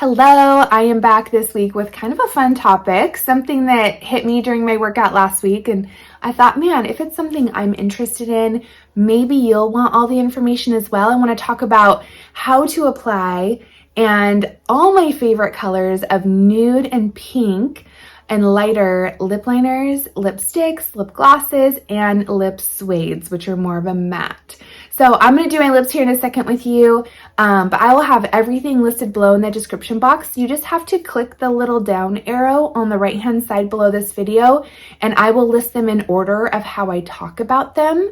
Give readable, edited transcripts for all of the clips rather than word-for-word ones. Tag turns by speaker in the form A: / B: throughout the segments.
A: Hello, I am back this week with kind of a fun topic, something that hit me during my workout last week, and I thought, man, if it's something I'm interested in, maybe you'll want all the information as well. I want to talk about how to apply and all my favorite colors of nude and pink and lighter lip liners, lipsticks, lip glosses, and lip suedes, which are more of a matte. So I'm going to do my lips here in a second with you, but I will have everything listed below in the description box. You just have to click the little down arrow on the right hand side below this video, and I will list them in order of how I talk about them.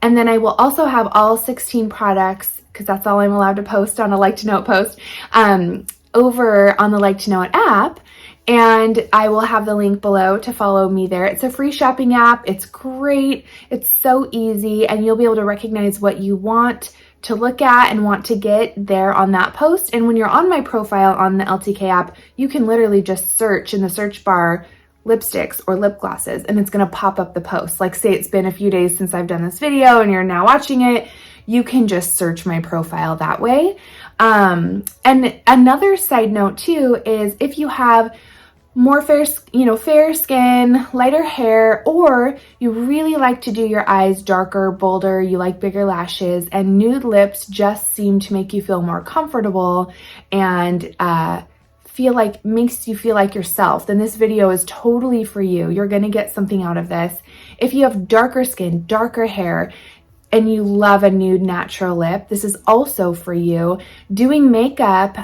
A: And then I will also have all 16 products, because that's all I'm allowed to post on a Like to Know It post, over on the Like to Know It app. And I will have the link below to follow me there. It's a free shopping app. It's great. It's so easy, and you'll be able to recognize what you want to look at and want to get there on that post. And when you're on my profile on the LTK app, you can literally just search in the search bar lipsticks or lip glosses, and it's going to pop up the post. Like, say it's been a few days since I've done this video and you're now watching it, you can just search my profile that way. And another side note too is if you have more fair skin, lighter hair, or you really like to do your eyes darker, bolder, you like bigger lashes, and nude lips just seem to make you feel more comfortable and makes you feel like yourself, then this video is totally for you. You're gonna get something out of this. If you have darker skin, darker hair, and you love a nude natural lip, this is also for you. Doing makeup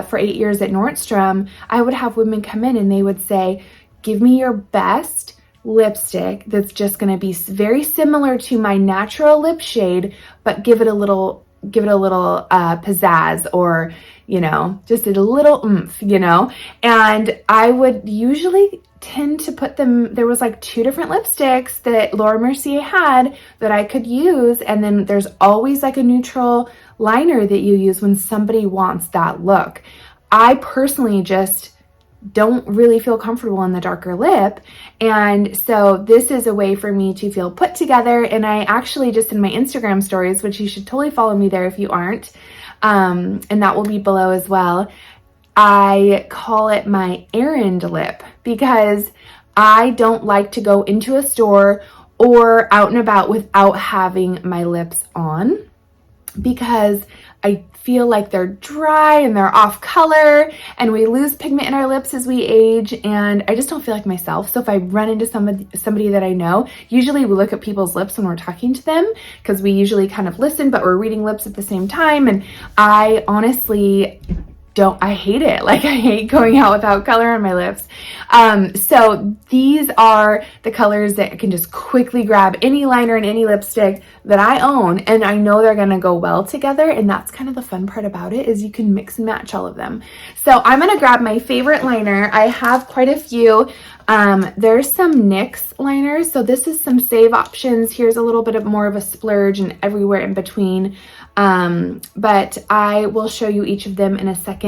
A: for 8 years at Nordstrom, I would have women come in and they would say, give me your best lipstick that's just gonna be very similar to my natural lip shade, but give it a little pizzazz, or, just a little oomph, and I would usually tend to put them, there was like 2 different lipsticks that Laura Mercier had that I could use, and then there's always like a neutral liner that you use when somebody wants that look. I personally just don't really feel comfortable in the darker lip, and so this is a way for me to feel put together. And I actually just in my Instagram stories, which you should totally follow me there if you aren't, and that will be below as well, I call it my errand lip, because I don't like to go into a store or out and about without having my lips on, because I feel like they're dry and they're off color, and we lose pigment in our lips as we age, and I just don't feel like myself. So if I run into somebody that I know, usually we look at people's lips when we're talking to them, because we usually kind of listen, but we're reading lips at the same time, and I honestly I hate it. Like, I hate going out without color on my lips. So these are the colors that I can just quickly grab any liner and any lipstick that I own, and I know they're gonna go well together. And that's kind of the fun part about it, is you can mix and match all of them. So I'm gonna grab my favorite liner. I have quite a few. There's some NYX liners. So this is some save options. Here's a little bit of more of a splurge and everywhere in between. But I will show you each of them in a second.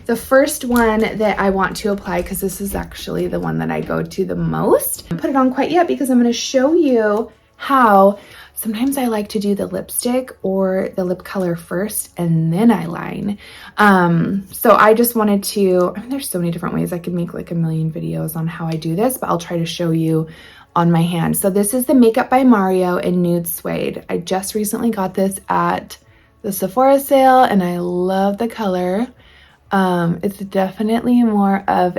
A: The first one that I want to apply, because this is actually the one that I go to the most, I haven't put it on quite yet because I'm going to show you how sometimes I like to do the lipstick or the lip color first and then I line. So I just wanted to, there's so many different ways. I could make like a million videos on how I do this, but I'll try to show you on my hand. So this is the Makeup by Mario in Nude Suede. I just recently got this at the Sephora sale, and I love the color. It's definitely more of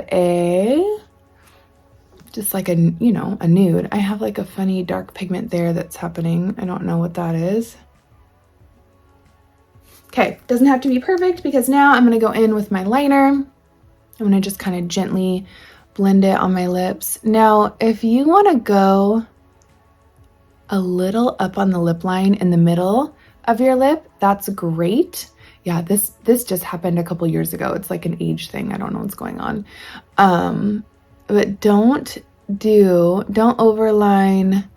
A: just like a nude. I have like a funny dark pigment there that's happening. I don't know what that is. Okay, doesn't have to be perfect, because now I'm gonna go in with my liner. I'm gonna just kind of gently blend it on my lips. Now, if you want to go a little up on the lip line in the middle of your lip, that's great. Yeah, this just happened a couple years ago. It's like an age thing. I don't know what's going on. But don't overline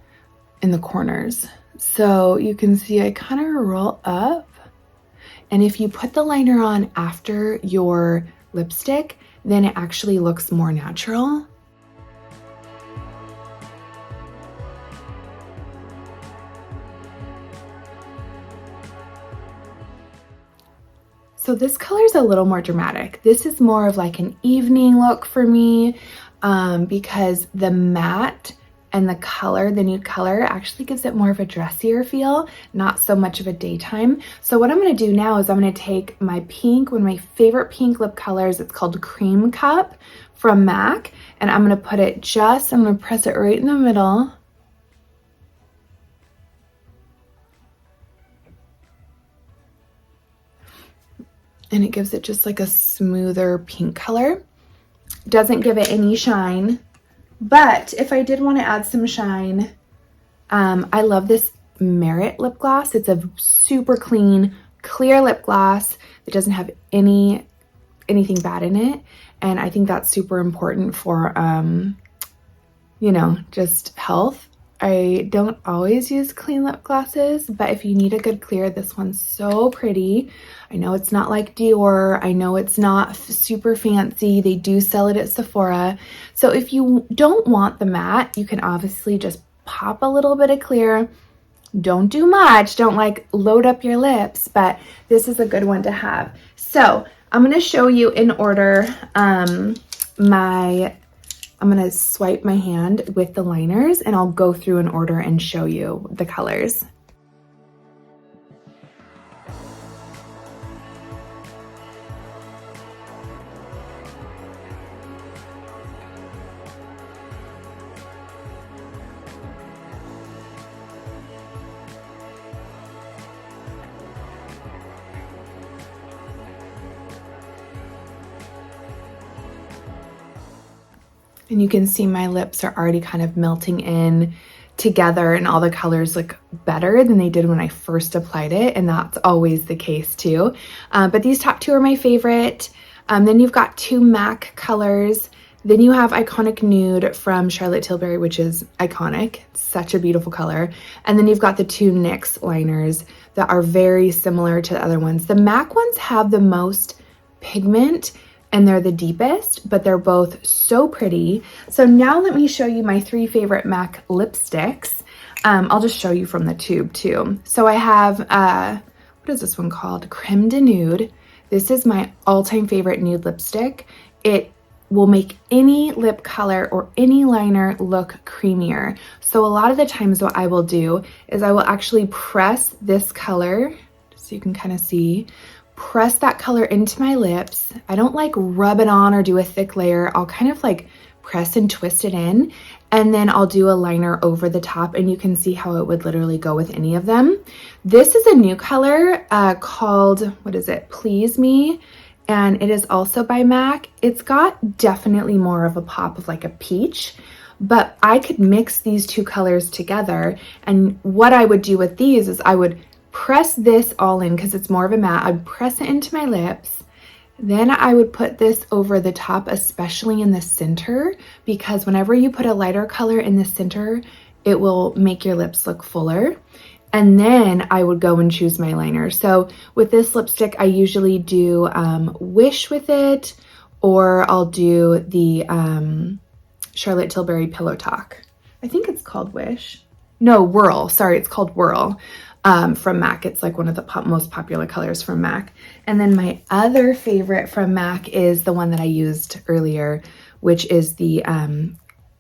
A: in the corners. So you can see I kind of roll up, and if you put the liner on after your lipstick, then it actually looks more natural. So this color is a little more dramatic. This is more of like an evening look for me, because the matte and the color, the nude color, actually gives it more of a dressier feel, not so much of a daytime. So what I'm gonna do now is I'm gonna take my pink, one of my favorite pink lip colors, it's called Cream Cup from MAC, and I'm gonna put it I'm gonna press it right in the middle. And it gives it just like a smoother pink color. Doesn't give it any shine, but if I did want to add some shine, I love this Merit lip gloss. It's a super clean, clear lip gloss that doesn't have anything bad in it. And I think that's super important for, you know, just health. I don't always use clean lip glosses, but if you need a good clear, this one's so pretty. I know it's not like Dior. I know it's not super fancy. They do sell it at Sephora. So if you don't want the matte, you can obviously just pop a little bit of clear. Don't do much. Don't like load up your lips, but this is a good one to have. So I'm going to show you in order I'm going to swipe my hand with the liners and I'll go through in order and show you the colors. And you can see my lips are already kind of melting in together and all the colors look better than they did when I first applied it. And that's always the case too. But these top two are my favorite. Then you've got two MAC colors. Then you have Iconic Nude from Charlotte Tilbury, which is iconic. It's such a beautiful color. And then you've got the two NYX liners that are very similar to the other ones. The MAC ones have the most pigment and they're the deepest, but they're both so pretty. So now let me show you my three favorite MAC lipsticks. I'll just show you from the tube too. So I have, what is this one called? Creme de Nude. This is my all-time favorite nude lipstick. It will make any lip color or any liner look creamier. So a lot of the times what I will do is I will actually press this color, so you can kind of see, press that color into my lips. I don't like rub it on or do a thick layer. I'll kind of like press and twist it in, and then I'll do a liner over the top, and you can see how it would literally go with any of them. This is a new color called, what is it? Please Me. And it is also by MAC. It's got definitely more of a pop of like a peach, but I could mix these two colors together. And what I would do with these is I would press this all in because it's more of a matte. I'd press it into my lips. Then I would put this over the top, especially in the center, because whenever you put a lighter color in the center, it will make your lips look fuller. And then I would go and choose my liner. So with this lipstick, I usually do Wish with it, or I'll do the Charlotte Tilbury Pillowtalk. I think it's called Wish. No, Whirl. Sorry, it's called Whirl. From MAC. It's like one of the most popular colors from MAC. And then my other favorite from MAC is the one that I used earlier, which is the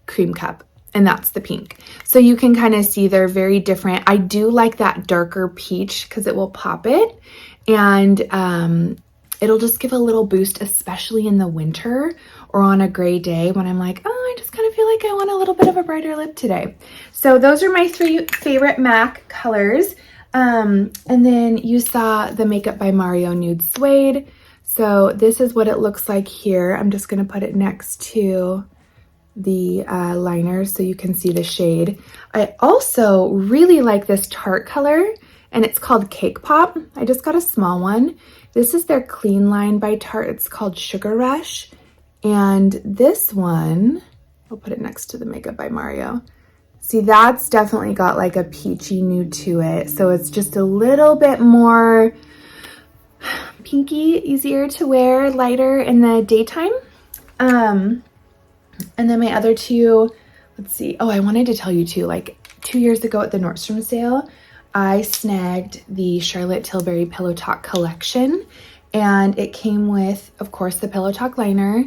A: Cream Cup, and that's the pink. So you can kind of see they're very different. I do like that darker peach because it will pop it, and it'll just give a little boost, especially in the winter or on a gray day when I'm like, oh, I just kind of feel like I want a little bit of a brighter lip today. So those are my three favorite MAC colors. And then you saw the Makeup by Mario Nude Suede. So this is what it looks like here. I'm just going to put it next to the liner so you can see the shade. I also really like this Tarte color, and it's called Cake Pop. I just got a small one. This is their clean line by Tarte. It's called Sugar Rush. And this one, I'll put it next to the Makeup by Mario. See, that's definitely got like a peachy nude to it. So it's just a little bit more pinky, easier to wear, lighter in the daytime. And then my other two, let's see. Oh, I wanted to tell you too, like 2 years ago at the Nordstrom sale, I snagged the Charlotte Tilbury Pillowtalk collection. And it came with, of course, the Pillowtalk liner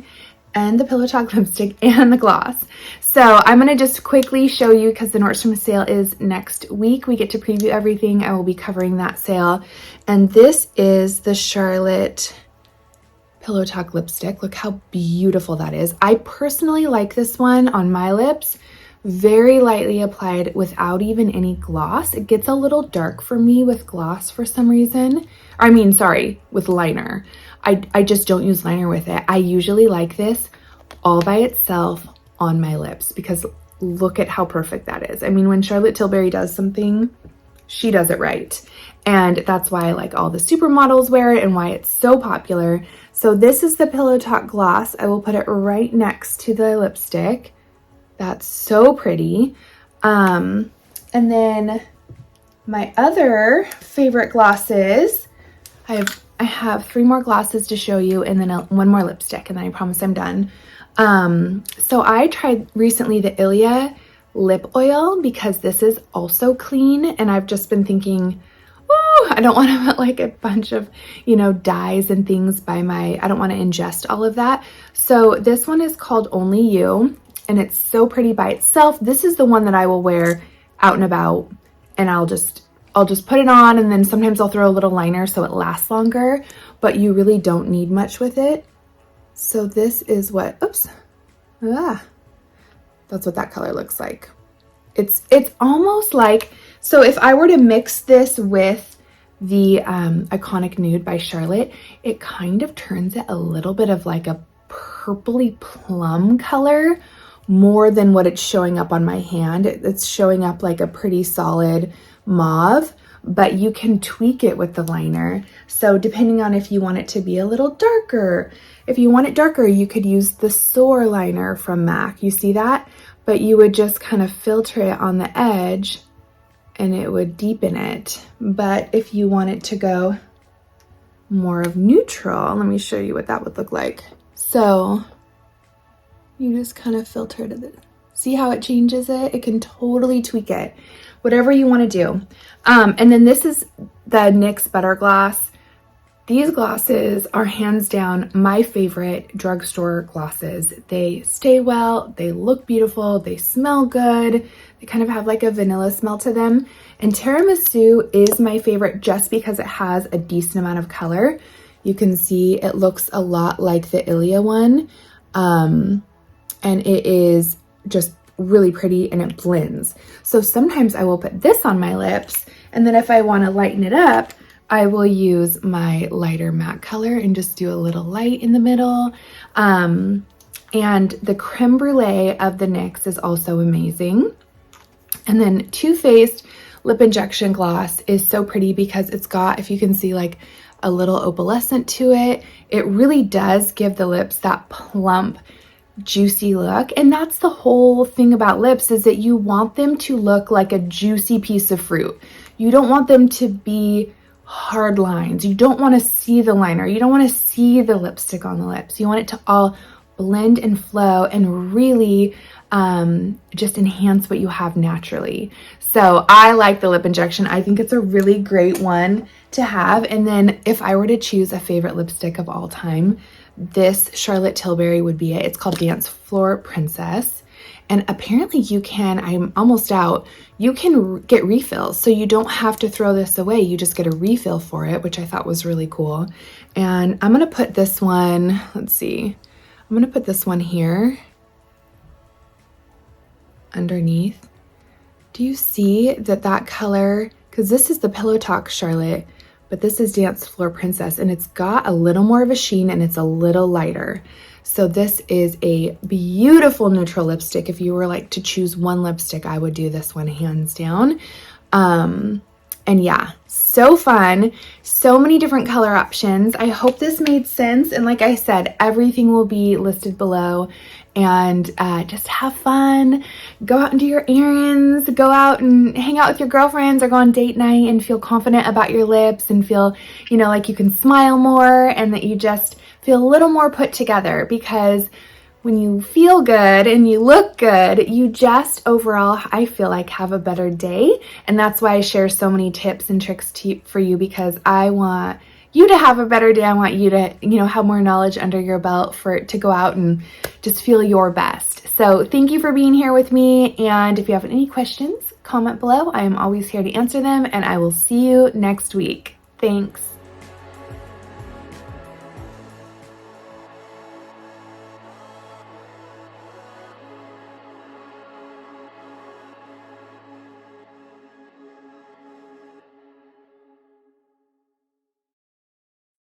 A: and the Pillowtalk lipstick and the gloss. So I'm going to just quickly show you, because the Nordstrom sale is next week. We get to preview everything. I will be covering that sale. And this is the Charlotte Pillowtalk lipstick. Look how beautiful that is. I personally like this one on my lips. Very lightly applied without even any gloss. It gets a little dark for me with gloss for some reason. I mean, sorry, with liner. I just don't use liner with it. I usually like this all by itself on my lips, because look at how perfect that is. I mean, when Charlotte Tilbury does something, she does it right. And that's why like all the supermodels wear it and why it's so popular. So this is the Pillowtalk gloss. I will put it right next to the lipstick. That's so pretty. And then my other favorite glosses, I have 3 more glosses to show you, and then one more lipstick, and then I promise I'm done. So I tried recently the Ilia lip oil, because this is also clean, and I've just been thinking, oh, I don't want to put like a bunch of, you know, dyes and things by I don't want to ingest all of that. So this one is called Only You, and it's so pretty by itself. This is the one that I will wear out and about, and I'll just put it on, and then sometimes I'll throw a little liner so it lasts longer, but you really don't need much with it. So this is what, that's what that color looks like. It's almost like, so if I were to mix this with the Iconic Nude by Charlotte, it kind of turns it a little bit of like a purpley plum color, more than what it's showing up on my hand. It's showing up like a pretty solid mauve, but you can tweak it with the liner. So depending on if you want it to be a little darker, if you want it darker, you could use the Soar liner from MAC. You see that? But you would just kind of filter it on the edge and it would deepen it. But if you want it to go more of neutral, let me show you what that would look like. So you just kind of filter it. See how it changes it? It can totally tweak it. Whatever you want to do. And then this is the NYX Butter Gloss. These glosses are hands down my favorite drugstore glosses. They stay well, they look beautiful, they smell good, they kind of have like a vanilla smell to them. And Tiramisu is my favorite just because it has a decent amount of color. You can see it looks a lot like the Ilia one. And it is just really pretty and it blends. So sometimes I will put this on my lips, and then if I want to lighten it up, I will use my lighter matte color and just do a little light in the middle. And the Creme Brûlée of the NYX is also amazing. And then Too Faced Lip Injection Gloss is so pretty because it's got, if you can see, like a little opalescent to it. It really does give the lips that plump, juicy look. And that's the whole thing about lips, is that you want them to look like a juicy piece of fruit. You don't want them to be hard lines. You don't want to see the liner. You don't want to see the lipstick on the lips. You want it to all blend and flow and really just enhance what you have naturally. So I like the lip injection. I think it's a really great one to have. And then if I were to choose a favorite lipstick of all time, this Charlotte Tilbury would be it. It's called Dance Floor Princess. And apparently you can, I'm almost out, you can get refills. So you don't have to throw this away. You just get a refill for it, which I thought was really cool. And I'm going to put this one, let's see, I'm going to put this one here underneath. Do you see that color? Because this is the Pillowtalk Charlotte, but this is Dance Floor Princess, and it's got a little more of a sheen and it's a little lighter. So this is a beautiful neutral lipstick. If you were like to choose one lipstick, I would do this one hands down. And yeah, so fun. So many different color options. I hope this made sense. And like I said, everything will be listed below. And just have fun. Go out and do your errands. Go out and hang out with your girlfriends or go on date night and feel confident about your lips and feel, you know, like you can smile more and that you just feel a little more put together, because when you feel good and you look good, you just overall, I feel like, have a better day. And that's why I share so many tips and tricks for you, because I want you to have a better day. I want you to, have more knowledge under your belt to go out and just feel your best. So thank you for being here with me. And if you have any questions, comment below. I am always here to answer them, and I will see you next week. Thanks.